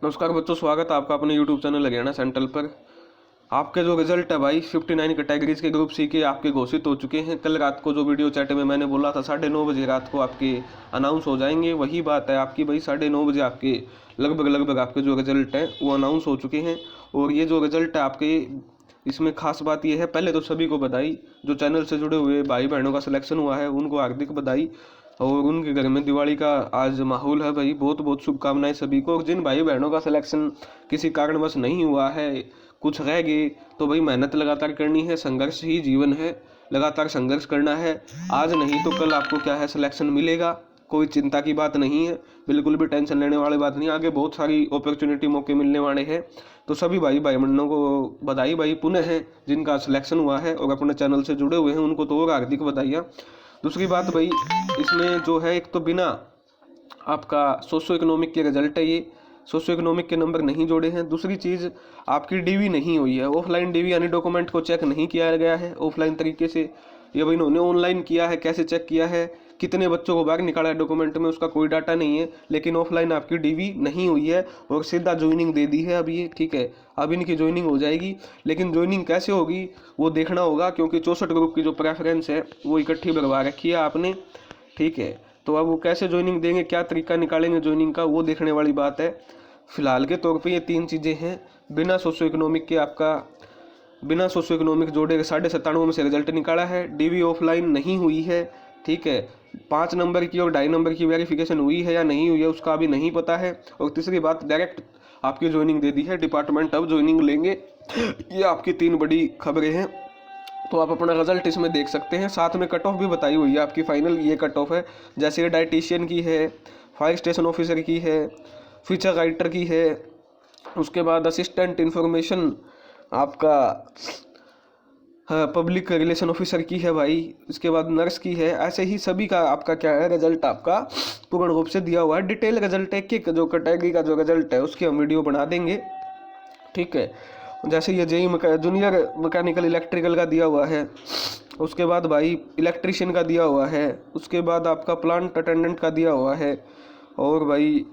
नमस्कार बच्चों, स्वागत है आपका अपने YouTube चैनल हरियाणा सेंट्रल पर। आपके जो रिजल्ट है भाई 59 कैटेगरीज के ग्रुप सी के आपके घोषित हो चुके हैं। कल रात को जो वीडियो चैट में मैंने बोला था 9:30 बजे रात को आपके अनाउंस हो जाएंगे, वही बात है आपकी भाई। 9:30 बजे आपके लगभग आपके जो रिजल्ट हैं वो अनाउंस हो चुके हैं। और ये जो रिजल्ट है आपके, इसमें खास बात यह है, पहले तो सभी को बधाई। जो चैनल से जुड़े हुए भाई बहनों का सिलेक्शन हुआ है उनको हार्दिक बधाई। और उनके घर में दिवाली का आज माहौल है भाई। बहुत बहुत शुभकामनाएं सभी को। और जिन भाई बहनों का सिलेक्शन किसी कारणवश नहीं हुआ है, कुछ रह गए, तो भाई मेहनत लगातार करनी है। संघर्ष ही जीवन है, लगातार संघर्ष करना है। आज नहीं तो कल आपको क्या है, सिलेक्शन मिलेगा। कोई चिंता की बात नहीं है, बिल्कुल भी टेंशन लेने वाली बात नहीं। आगे बहुत सारी अपॉर्चुनिटी मौके मिलने वाले हैं। तो सभी भाई बहनों को बधाई भाई पुनः है। जिनका सिलेक्शन हुआ है और अपने चैनल से जुड़े हुए हैं उनको तो और हार्दिक बधाइयाँ। दूसरी बात भाई, इसमें जो है, एक तो बिना आपका सोशो इकोनॉमिक के रिजल्ट है, ये सोशो इकोनॉमिक के नंबर नहीं जोड़े हैं। दूसरी चीज़, आपकी डीवी नहीं हुई है, ऑफलाइन डीवी यानी डॉक्यूमेंट को चेक नहीं किया गया है ऑफलाइन तरीके से। ये भाई इन्होंने ऑनलाइन किया है, कैसे चेक किया है, कितने बच्चों को बाहर निकाला है डॉक्यूमेंट में, उसका कोई डाटा नहीं है। लेकिन ऑफलाइन आपकी डीवी नहीं हुई है और सीधा ज्वाइनिंग दे दी है अभी ये, ठीक है। अब इनकी ज्वाइनिंग हो जाएगी, लेकिन ज्वाइनिंग कैसे होगी वो देखना होगा, क्योंकि 64 ग्रुप की जो प्रेफरेंस है वो इकट्ठी भरवा रखी है आपने, ठीक है। तो अब वो कैसे ज्वाइनिंग देंगे, क्या तरीका निकालेंगे ज्वाइनिंग का, वो देखने वाली बात है। फिलहाल के तौर पे ये तीन चीज़ें हैं। बिना सोशो इकोनॉमिक के आपका, बिना सोशो इकोनॉमिक जोड़े 97.5 में से रिजल्ट निकाला है। डीवी ऑफलाइन नहीं हुई है, ठीक है। 5 नंबर की और 2.5 नंबर की वेरिफिकेशन हुई है या नहीं हुई है उसका अभी नहीं पता है। और तीसरी बात, डायरेक्ट आपकी ज्वाइनिंग दे दी है, डिपार्टमेंट अब ज्वाइनिंग लेंगे। ये आपकी 3 बड़ी खबरें हैं। तो आप अपना रिजल्ट इसमें देख सकते हैं। साथ में कट ऑफ भी बताई हुई है आपकी फाइनल, ये कट ऑफ है। जैसे ये डाइटिशियन की है, फायर स्टेशन ऑफिसर की है, फीचर राइटर की है, उसके बाद असिस्टेंट इंफॉर्मेशन आपका पब्लिक रिलेशन ऑफिसर की है भाई, इसके बाद नर्स की है। ऐसे ही सभी का आपका क्या है, रिजल्ट आपका पूर्ण रूप से दिया हुआ है। डिटेल रिजल्ट एक जो कैटेगरी का जो रिजल्ट है उसकी हम वीडियो बना देंगे, ठीक है। जैसे ये जेई जूनियर मैकेनिकल इलेक्ट्रिकल का दिया हुआ है, उसके बाद भाई इलेक्ट्रिशियन का दिया हुआ है, उसके बाद आपका प्लांट अटेंडेंट का दिया हुआ है, और भाई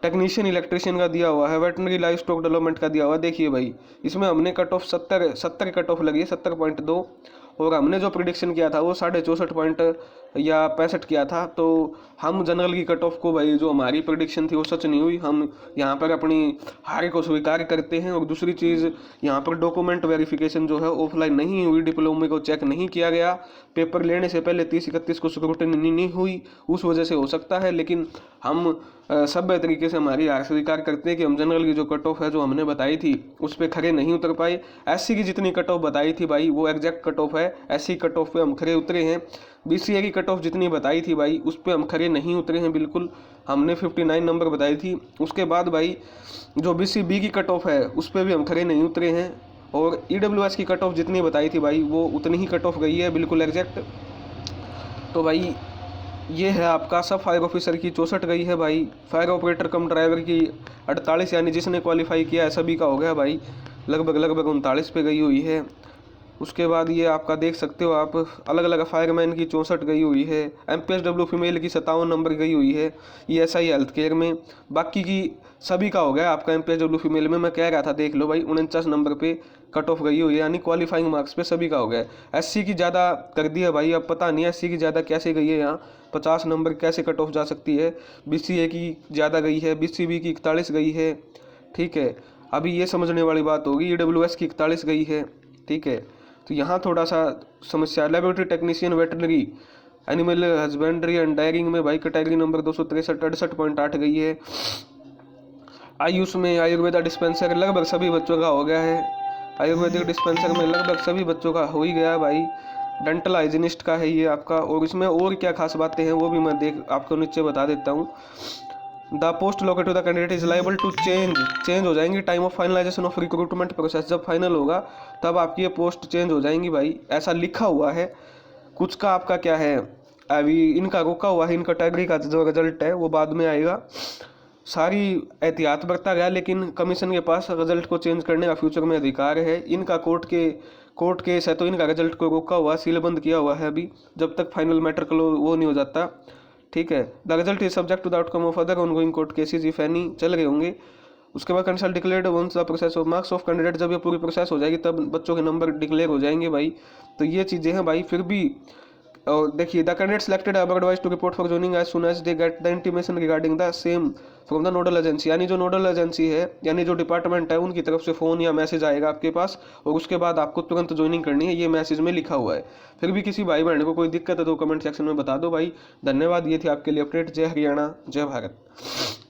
टेक्नीशियन इलेक्ट्रिशियन का दिया हुआ है, वेटनरी लाइफ स्टॉक डेवलपमेंट का दिया हुआ है। देखिए भाई, इसमें हमने कट ऑफ 70 कट ऑफ लगी है, 70.2। और हमने जो प्रिडिक्शन किया था वो 64.5 पॉइंट या 65 किया था। तो हम जनरल की कट ऑफ को भाई, जो हमारी प्रिडिक्शन थी वो सच नहीं हुई। हम यहाँ पर अपनी हार को स्वीकार करते हैं। और दूसरी चीज़, यहाँ पर डॉक्यूमेंट वेरिफिकेशन जो है ऑफलाइन नहीं हुई, डिप्लोमे को चेक नहीं किया गया, पेपर लेने से पहले 30-31 को स्क्रूटनी नहीं हुई, उस वजह से हो सकता है। लेकिन हम सभ्य तरीके से हमारी हार स्वीकार करते हैं कि हम जनरल की जो कट ऑफ है जो हमने बताई थी उस पर खरे नहीं उतर पाए। एससी की जितनी कट ऑफ बताई थी भाई वो एग्जैक्ट कट ऑफ है, एससी कट ऑफ पे हम खरे उतरे हैं। बीसीए की कट ऑफ जितनी बताई थी भाई उस पर हम खरे नहीं उतरे हैं बिल्कुल, हमने 59 नंबर बताई थी। उसके बाद भाई जो बीसीबी की कट ऑफ है उस पर भी हम खरे नहीं उतरे हैं। और ईडब्ल्यूएस की कट ऑफ जितनी बताई थी भाई वो उतनी ही कट ऑफ गई है, बिल्कुल एग्जैक्ट। तो भाई ये है आपका सब फायर ऑफिसर की 64 गई है भाई। फायर ऑपरेटर कम ड्राइवर की 48, यानी जिसने क्वालिफाई किया है सभी का हो गया भाई, लगभग 39 पे गई हुई है। उसके बाद ये आपका देख सकते हो आप, अलग अलग फायरमैन की 64 गई हुई है, एमपीएसडब्ल्यू फीमेल की 57 नंबर गई हुई है ईएसआई हेल्थ केयर में। बाकी की सभी का हो गया आपका एमपीएसडब्ल्यू फीमेल में, मैं कह रहा था देख लो भाई 49 नंबर पे कट ऑफ गई हुई है, यानी क्वालिफाइंग मार्क्स पे सभी का हो गया। एससी की ज़्यादा कर दी है भाई, अब पता नहीं एससी की ज़्यादा कैसे गई है, यहाँ 50 नंबर कैसे कट ऑफ जा सकती है। बीसीए की ज़्यादा गई है, बीसीबी की 41 गई है, ठीक है। अभी ये समझने वाली बात होगी, ईडब्ल्यूएस की 41 गई है, ठीक है। तो यहाँ थोड़ा सा समस्या। Laboratory technician veterinary animal husbandry and daring में भाई कैटेगरी नंबर 263 68.8 गई है। आयुष में आयुर्वेदा डिस्पेंसर लगभग सभी बच्चों का हो गया है, आयुर्वेदिक डिस्पेंसर में लगभग सभी बच्चों का हो ही गया भाई। डेंटल हाइजीनिस्ट का है ये आपका। और इसमें और क्या खास बातें हैं वो भी मैं आपको नीचे बता देता हूँ। The post locate to the candidate is liable to change हो जाएंगी time of finalization of recruitment process. जब फाइनल होगा तब आपकी ये पोस्ट चेंज हो जाएंगी भाई, ऐसा लिखा हुआ है। कुछ का आपका क्या है, अभी इनका रोका हुआ है, इन कैटेगरी का जो रिजल्ट है वो बाद में आएगा। सारी एहतियात बरता गया, लेकिन कमीशन के पास रिजल्ट को चेंज करने का फ्यूचर में अधिकार है। इनका कोर्ट केस है तो इनका रिजल्ट को रोका हुआ, सीलबंद किया हुआ है अभी, जब तक फाइनल मैटर क्लोज वो नहीं हो जाता, ठीक है। The result is subject to the outcome of other ongoing court cases if any, चल रहे होंगे। उसके बाद consult declared once the process of marks of candidate, जब ये पूरी प्रोसेस हो जाएगी तब बच्चों के नंबर डिक्लेयर हो जाएंगे भाई। तो ये चीज़ें हैं भाई। फिर भी और देखिए, the candidate selected are advised to report for joining as soon as they get the intimation regarding the same from the nodal agency, यानी जो नोडल एजेंसी है यानी जो डिपार्टमेंट है उनकी तरफ से फ़ोन या मैसेज आएगा आपके पास, और उसके बाद आपको तुरंत ज्वाइनिंग करनी है, ये मैसेज में लिखा हुआ है। फिर भी किसी भाई बहन को कोई दिक्कत है तो कमेंट सेक्शन में बता दो भाई। धन्यवाद, ये थी आपके लिए अपडेट। जय हरियाणा, जय भारत।